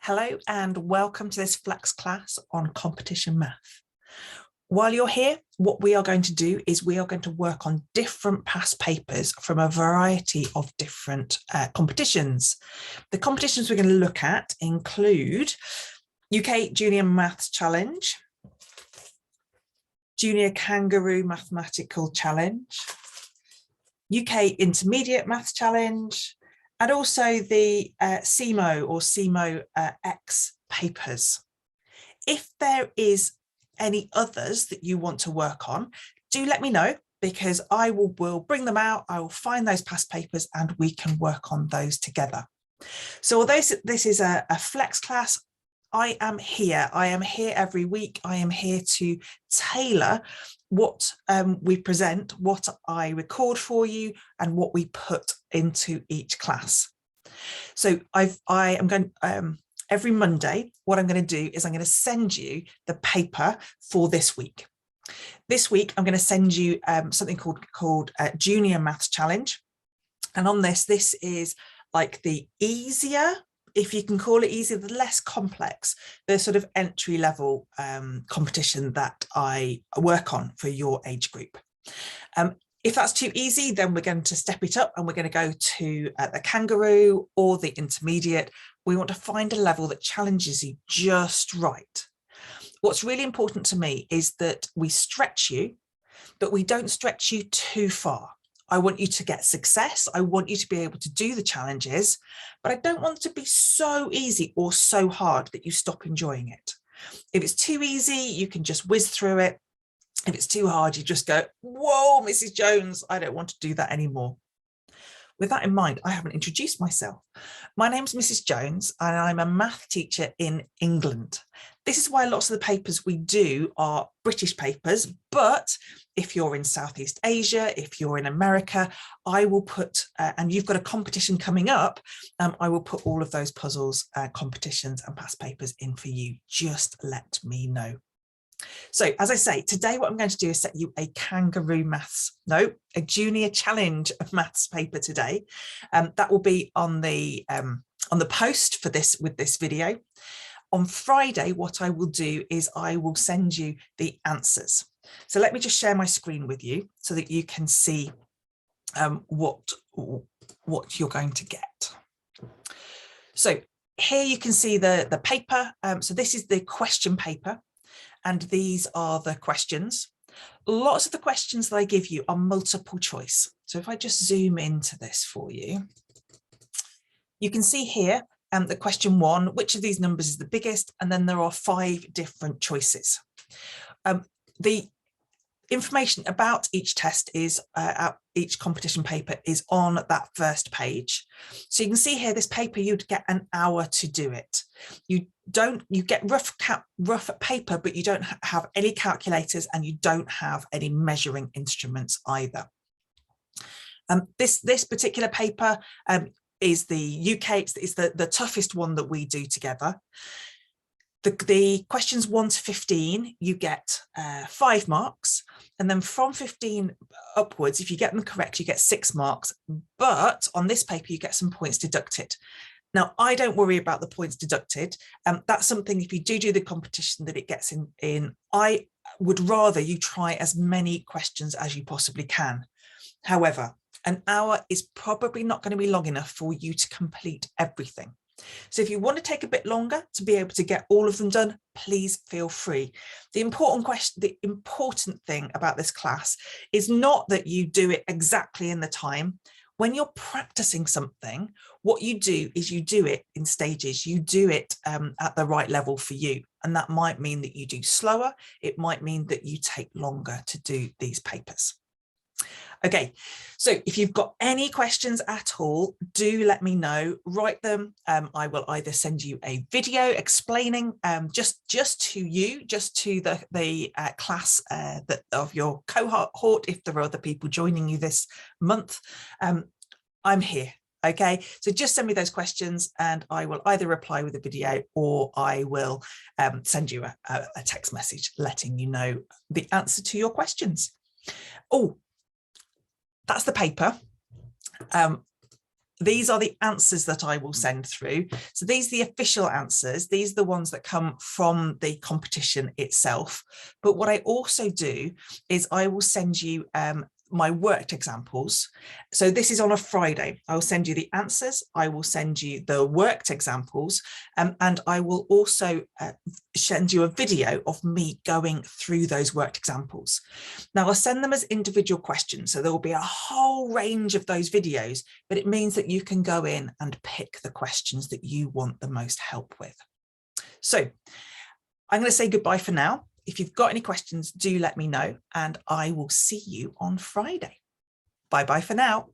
Hello and welcome to this Flex class on competition math. While you're here, what we are going to do is we are going to work on different past papers from a variety of different competitions. The competitions we're going to look at include UK Junior Maths Challenge, Junior Kangaroo Mathematical Challenge, UK Intermediate Maths Challenge, and also the CIMO or CIMO X papers. If there is any others that you want to work on, do let me know, because I will bring them out. I will find those past papers and we can work on those together. So although this is a flex class, I am here every week. I am here to tailor what we present, what I record for you, and what we put into each class. So I am going every Monday, what I'm going to do is I'm going to send you the paper for this week. This week, I'm going to send you something called Junior Maths Challenge. And on this is like the easier, if you can call it easier, the less complex, the sort of entry level competition that I work on for your age group. If that's too easy, then we're going to step it up and we're going to go to the Kangaroo or the Intermediate. We want to find a level that challenges you just right. What's really important to me is that we stretch you, but we don't stretch you too far. I want you to get success. I want you to be able to do the challenges, but I don't want it to be so easy or so hard that you stop enjoying it. If it's too easy, you can just whiz through it. If it's too hard, you just go, whoa, Mrs. Jones, I don't want to do that anymore. With that in mind, I haven't introduced myself. My name's Mrs. Jones and I'm a math teacher in England. This is why lots of the papers we do are British papers, but if you're in Southeast Asia, if you're in America, I will put, and you've got a competition coming up, I will put all of those puzzles, competitions and past papers in for you. Just let me know. So as I say, today what I'm going to do is set you a a junior challenge of maths paper today. That will be on the post for this with this video. On Friday, what I will do is I will send you the answers. So let me just share my screen with you so that you can see what you're going to get. So here you can see the paper. So this is the question paper. And these are the questions. Lots of the questions that I give you are multiple choice. So if I just zoom into this for you, you can see here the question 1, which of these numbers is the biggest? And then there are 5 different choices. The information about each test is, each competition paper is on that first page. So you can see here, this paper, you'd get an hour to do it. You get rough paper, but you don't have any calculators and you don't have any measuring instruments either. This particular paper is the UK, it's the toughest one that we do together. The questions 1 to 15, you get 5 marks. And then from 15 upwards, if you get them correct, you get 6 marks. But on this paper, you get some points deducted. Now, I don't worry about the points deducted. That's something, if you do the competition, that it gets in. I would rather you try as many questions as you possibly can. However, an hour is probably not going to be long enough for you to complete everything. So if you want to take a bit longer to be able to get all of them done, please feel free. The important thing about this class is not that you do it exactly in the time. When you're practicing something, what you do is you do it in stages. You do it at the right level for you. And that might mean that you do slower. It might mean that you take longer to do these papers. Okay, so if you've got any questions at all, do let me know, write them. I will either send you a video explaining just to the class of your cohort, if there are other people joining you this month. I'm here. Okay, so just send me those questions and I will either reply with a video or I will send you a text message letting you know the answer to your questions. Oh, that's the paper. These are the answers that I will send through. So these are the official answers. These are the ones that come from the competition itself. But what I also do is I will send you my worked examples. So this is on a Friday. I will send you the answers. I will send you the worked examples, and I will also send you a video of me going through those worked examples. Now I'll send them as individual questions. So there will be a whole range of those videos, but it means that you can go in and pick the questions that you want the most help with. So I'm going to say goodbye for now. If you've got any questions, do let me know, and I will see you on Friday. Bye bye for now.